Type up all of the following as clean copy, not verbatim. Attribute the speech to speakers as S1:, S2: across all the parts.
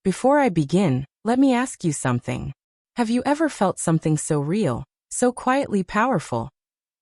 S1: Before I begin, let me ask you something. Have you ever felt something so real, so quietly powerful,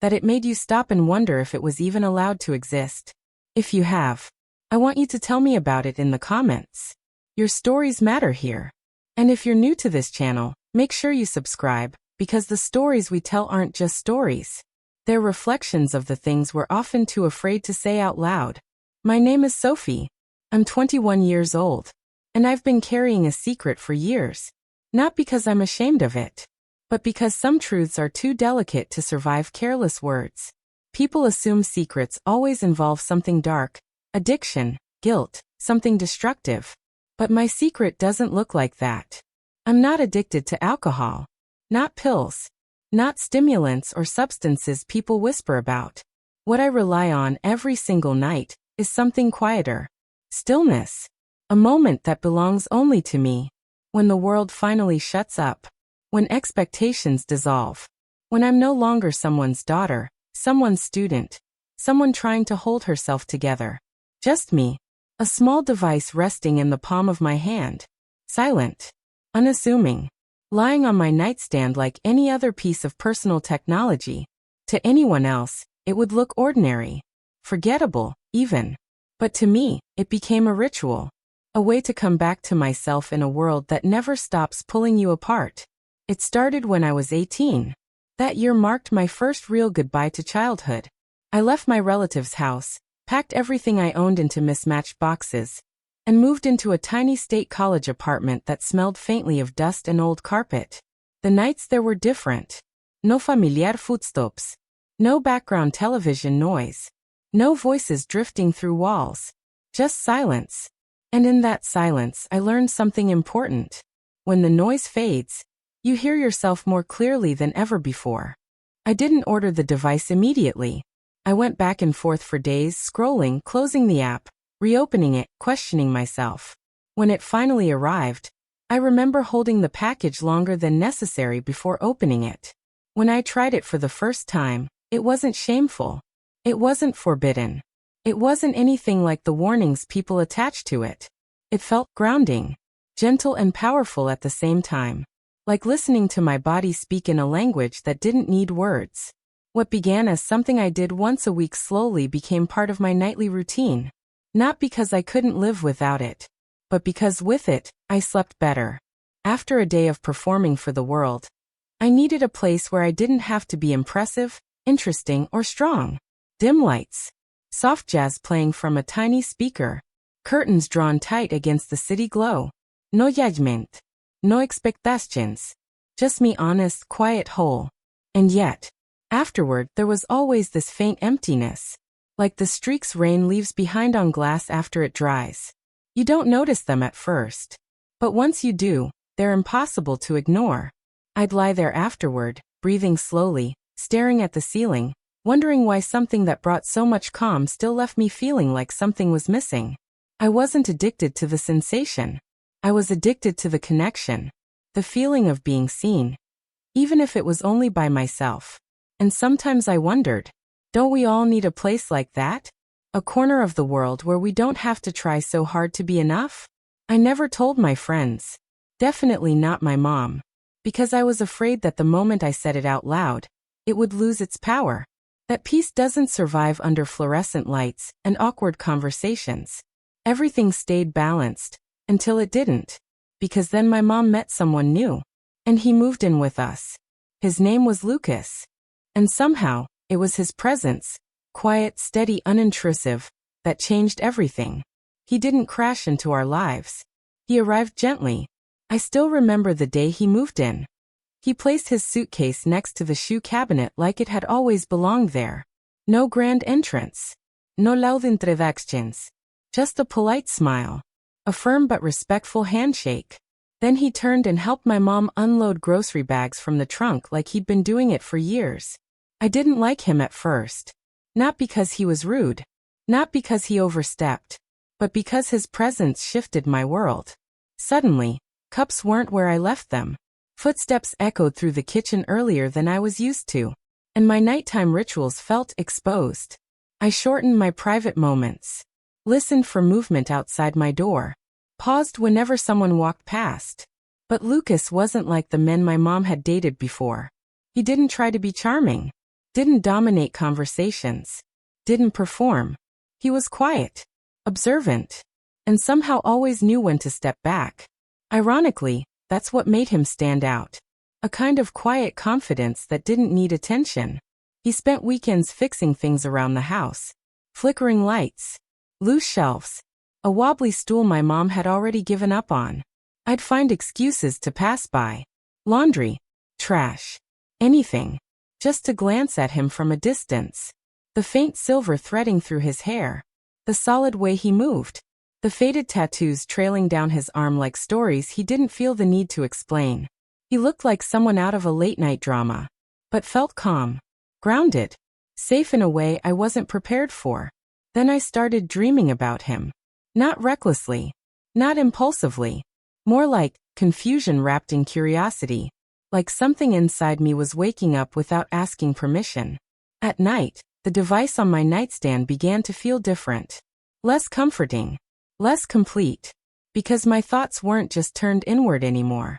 S1: that it made you stop and wonder if it was even allowed to exist? If you have, I want you to tell me about it in the comments. Your stories matter here. And if you're new to this channel, make sure you subscribe, because the stories we tell aren't just stories. They're reflections of the things we're often too afraid to say out loud. My name is Sophie. I'm 21 years old. And I've been carrying a secret for years. Not because I'm ashamed of it, but because some truths are too delicate to survive careless words. People assume secrets always involve something dark, addiction, guilt, something destructive. But my secret doesn't look like that. I'm not addicted to alcohol. Not pills. Not stimulants or substances people whisper about. What I rely on every single night is something quieter. Stillness. A moment that belongs only to me. When the world finally shuts up. When expectations dissolve. When I'm no longer someone's daughter, someone's student, someone trying to hold herself together. Just me. A small device resting in the palm of my hand. Silent. Unassuming. Lying on my nightstand like any other piece of personal technology. To anyone else, it would look ordinary. Forgettable, even. But to me, it became a ritual. A way to come back to myself in a world that never stops pulling you apart. It started when I was 18. That year marked my first real goodbye to childhood. I left my relative's house, packed everything I owned into mismatched boxes, and moved into a tiny state college apartment that smelled faintly of dust and old carpet. The nights there were different. No familiar footsteps. No background television noise. No voices drifting through walls. Just silence. And in that silence I learned something important. When the noise fades, you hear yourself more clearly than ever before. I didn't order the device immediately. I went back and forth for days, scrolling, closing the app, reopening it, questioning myself. When it finally arrived, I remember holding the package longer than necessary before opening it. When I tried it for the first time, it wasn't shameful. It wasn't forbidden. It wasn't anything like the warnings people attach to it. It felt grounding, gentle and powerful at the same time. Like listening to my body speak in a language that didn't need words. What began as something I did once a week slowly became part of my nightly routine. Not because I couldn't live without it, but because with it, I slept better. After a day of performing for the world, I needed a place where I didn't have to be impressive, interesting, or strong. Dim lights. Soft jazz playing from a tiny speaker. Curtains drawn tight against the city glow. No judgment. No expectations. Just me honest, quiet whole. And yet, afterward there was always this faint emptiness. Like the streaks rain leaves behind on glass after it dries. You don't notice them at first. But once you do, they're impossible to ignore. I'd lie there afterward, breathing slowly, staring at the ceiling, wondering why something that brought so much calm still left me feeling like something was missing. I wasn't addicted to the sensation. I was addicted to the connection. The feeling of being seen. Even if it was only by myself. And sometimes I wondered, don't we all need a place like that? A corner of the world where we don't have to try so hard to be enough? I never told my friends. Definitely not my mom. Because I was afraid that the moment I said it out loud, it would lose its power. That peace doesn't survive under fluorescent lights and awkward conversations. Everything stayed balanced, until it didn't. Because then my mom met someone new. And he moved in with us. His name was Lucas. And somehow, it was his presence, quiet, steady, unintrusive, that changed everything. He didn't crash into our lives. He arrived gently. I still remember the day he moved in. He placed his suitcase next to the shoe cabinet like it had always belonged there. No grand entrance. No loud introductions. Just a polite smile. A firm but respectful handshake. Then he turned and helped my mom unload grocery bags from the trunk like he'd been doing it for years. I didn't like him at first. Not because he was rude. Not because he overstepped. But because his presence shifted my world. Suddenly, cups weren't where I left them. Footsteps echoed through the kitchen earlier than I was used to. And my nighttime rituals felt exposed. I shortened my private moments. Listened for movement outside my door. paused whenever someone walked past. But Lucas wasn't like the men my mom had dated before. He didn't try to be charming, didn't dominate conversations, didn't perform. He was quiet, observant, and somehow always knew when to step back. Ironically, that's what made him stand out. A kind of quiet confidence that didn't need attention. He spent weekends fixing things around the house. Flickering lights, loose shelves, a wobbly stool my mom had already given up on. I'd find excuses to pass by. Laundry, trash, anything, just to glance at him from a distance. The faint silver threading through his hair, the solid way he moved, the faded tattoos trailing down his arm like stories he didn't feel the need to explain. He looked like someone out of a late-night drama, but felt calm, grounded, safe in a way I wasn't prepared for. Then I started dreaming about him. Not recklessly, not impulsively, more like confusion wrapped in curiosity, like something inside me was waking up without asking permission. At night, the device on my nightstand began to feel different. Less comforting, less complete, because my thoughts weren't just turned inward anymore.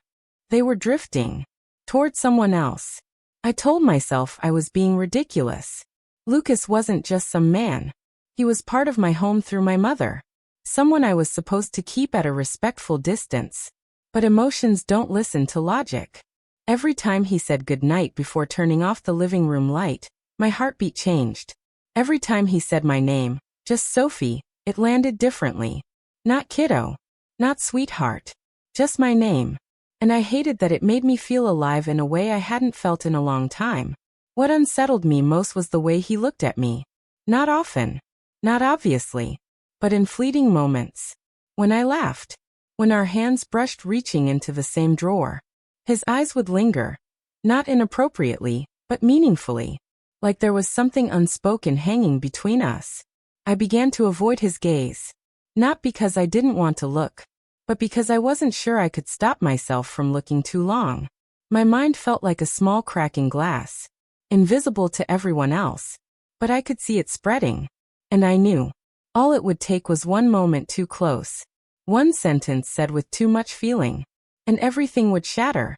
S1: They were drifting toward someone else. I told myself I was being ridiculous. Lucas wasn't just some man. He was part of my home through my mother. Someone I was supposed to keep at a respectful distance. But emotions don't listen to logic. Every time he said goodnight before turning off the living room light, my heartbeat changed. Every time he said my name, just Sophie, it landed differently. Not kiddo, not sweetheart, just my name. And I hated that it made me feel alive in a way I hadn't felt in a long time. What unsettled me most was the way he looked at me. Not often, not obviously, but in fleeting moments. When I laughed, when our hands brushed reaching into the same drawer, his eyes would linger, not inappropriately, but meaningfully, like there was something unspoken hanging between us. I began to avoid his gaze, not because I didn't want to look, but because I wasn't sure I could stop myself from looking too long. My mind felt like a small crack in glass, invisible to everyone else, but I could see it spreading. And I knew, all it would take was one moment too close, one sentence said with too much feeling, and everything would shatter.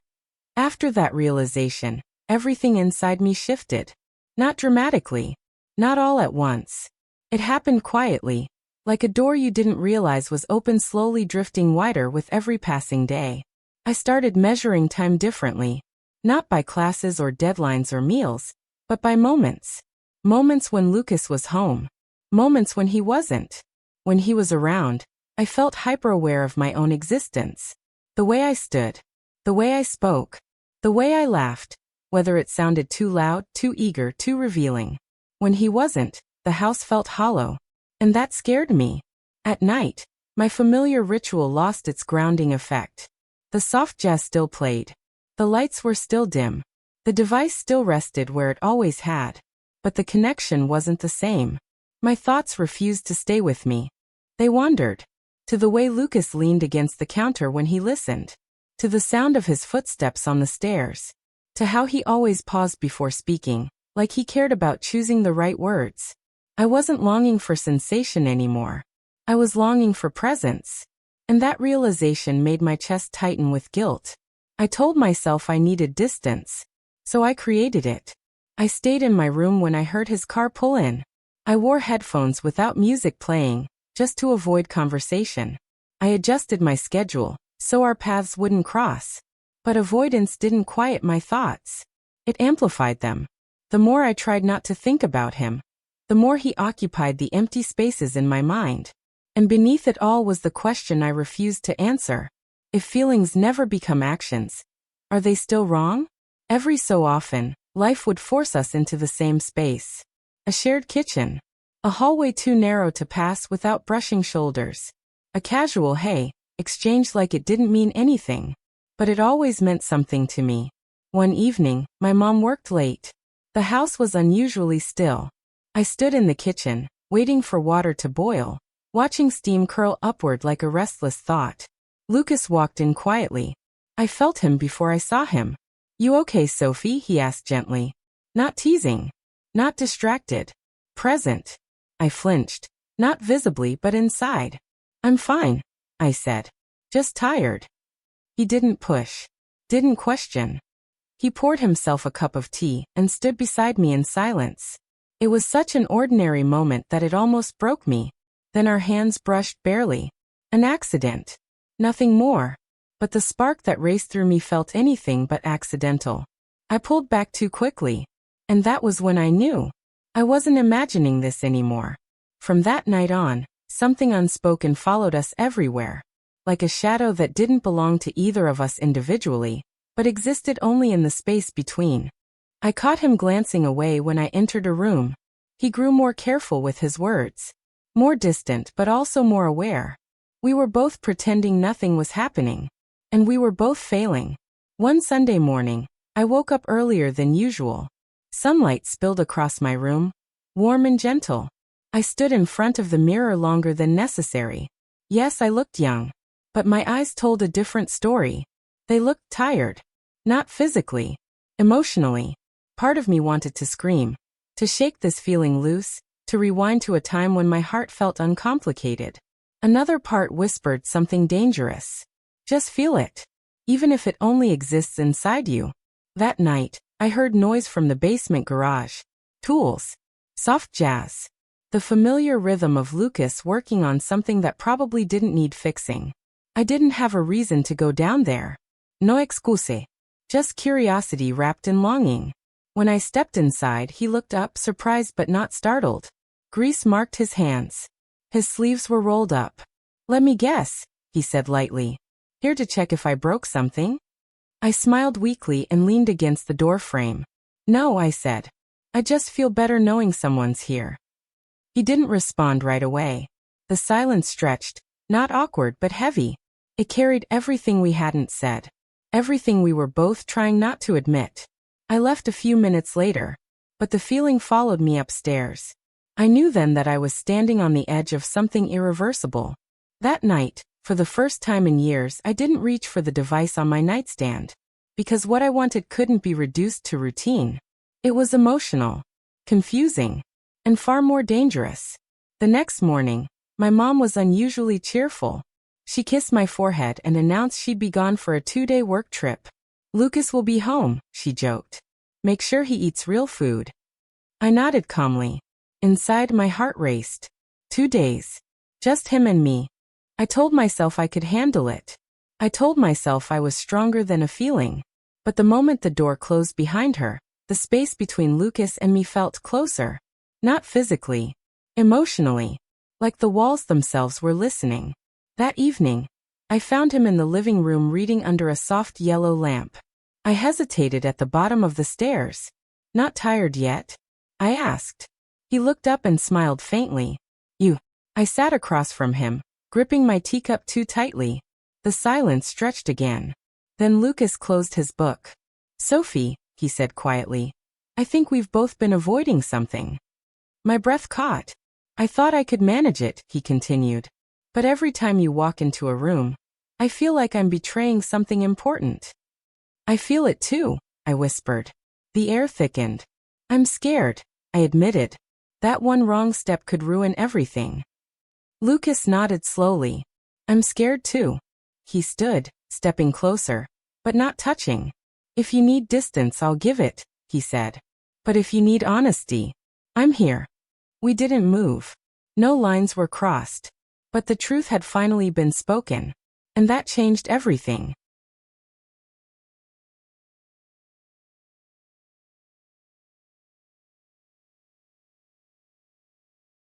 S1: After that realization, everything inside me shifted. Not dramatically, not all at once. It happened quietly, like a door you didn't realize was open, slowly drifting wider with every passing day. I started measuring time differently, not by classes or deadlines or meals, but by moments. Moments when Lucas was home, moments when he wasn't. When he was around, I felt hyper-aware of my own existence. The way I stood, the way I spoke, the way I laughed, whether it sounded too loud, too eager, too revealing. When he wasn't, the house felt hollow. And that scared me. At night, my familiar ritual lost its grounding effect. The soft jazz still played. The lights were still dim. The device still rested where it always had. But the connection wasn't the same. My thoughts refused to stay with me. They wandered. To the way Lucas leaned against the counter when he listened. To the sound of his footsteps on the stairs. To how he always paused before speaking, like he cared about choosing the right words. I wasn't longing for sensation anymore. I was longing for presence. And that realization made my chest tighten with guilt. I told myself I needed distance. So I created it. I stayed in my room when I heard his car pull in. I wore headphones without music playing, just to avoid conversation. I adjusted my schedule, so our paths wouldn't cross. But avoidance didn't quiet my thoughts. It amplified them. The more I tried not to think about him, the more he occupied the empty spaces in my mind. And beneath it all was the question I refused to answer. If feelings never become actions, are they still wrong? Every so often, life would force us into the same space. A shared kitchen. A hallway too narrow to pass without brushing shoulders. A casual hey, exchanged like it didn't mean anything. But it always meant something to me. One evening, my mom worked late. The house was unusually still. I stood in the kitchen, waiting for water to boil, watching steam curl upward like a restless thought. Lucas walked in quietly. I felt him before I saw him. "You okay, Sophie?" he asked gently. Not teasing. Not distracted. Present. I flinched. Not visibly but inside. "I'm fine," I said. Just tired. He didn't push. Didn't question. He poured himself a cup of tea and stood beside me in silence. It was such an ordinary moment that it almost broke me. Then our hands brushed barely. An accident. Nothing more. But the spark that raced through me felt anything but accidental. I pulled back too quickly. And that was when I knew. I wasn't imagining this anymore. From that night on, something unspoken followed us everywhere. Like a shadow that didn't belong to either of us individually, but existed only in the space between. I caught him glancing away when I entered a room. He grew more careful with his words. More distant but also more aware. We were both pretending nothing was happening. And we were both failing. One Sunday morning, I woke up earlier than usual. Sunlight spilled across my room, warm and gentle. I stood in front of the mirror longer than necessary. Yes, I looked young. But my eyes told a different story. They looked tired. Not physically. Emotionally. Part of me wanted to scream. To shake this feeling loose. To rewind to a time when my heart felt uncomplicated. Another part whispered something dangerous. Just feel it. Even if it only exists inside you. That night, I heard noise from the basement garage. Tools. Soft jazz. The familiar rhythm of Lucas working on something that probably didn't need fixing. I didn't have a reason to go down there. No excuse. Just curiosity wrapped in longing. When I stepped inside, he looked up, surprised but not startled. Grease marked his hands. His sleeves were rolled up. Let me guess, he said lightly. Here to check if I broke something? I smiled weakly and leaned against the door frame. No, I said. I just feel better knowing someone's here. He didn't respond right away. The silence stretched, not awkward but heavy. It carried everything we hadn't said. Everything we were both trying not to admit. I left a few minutes later, but the feeling followed me upstairs. I knew then that I was standing on the edge of something irreversible. That night, for the first time in years, I didn't reach for the device on my nightstand. Because what I wanted couldn't be reduced to routine. It was emotional, confusing, and far more dangerous. The next morning, my mom was unusually cheerful. She kissed my forehead and announced she'd be gone for a 2-day work trip. Lucas will be home, she joked. Make sure he eats real food. I nodded calmly. Inside, my heart raced. 2 days. Just him and me. I told myself I could handle it. I told myself I was stronger than a feeling. But the moment the door closed behind her, the space between Lucas and me felt closer. Not physically. Emotionally. Like the walls themselves were listening. That evening, I found him in the living room reading under a soft yellow lamp. I hesitated at the bottom of the stairs. Not tired yet? I asked. He looked up and smiled faintly. You. I sat across from him, gripping my teacup too tightly. The silence stretched again. Then Lucas closed his book. Sophie, he said quietly. I think we've both been avoiding something. My breath caught. I thought I could manage it, he continued. But every time you walk into a room, I feel like I'm betraying something important. I feel it too, I whispered. The air thickened. I'm scared, I admitted. That one wrong step could ruin everything. Lucas nodded slowly. I'm scared too. He stood, stepping closer, but not touching. If you need distance, I'll give it, he said. But if you need honesty, I'm here. We didn't move. No lines were crossed. But the truth had finally been spoken. And that changed everything.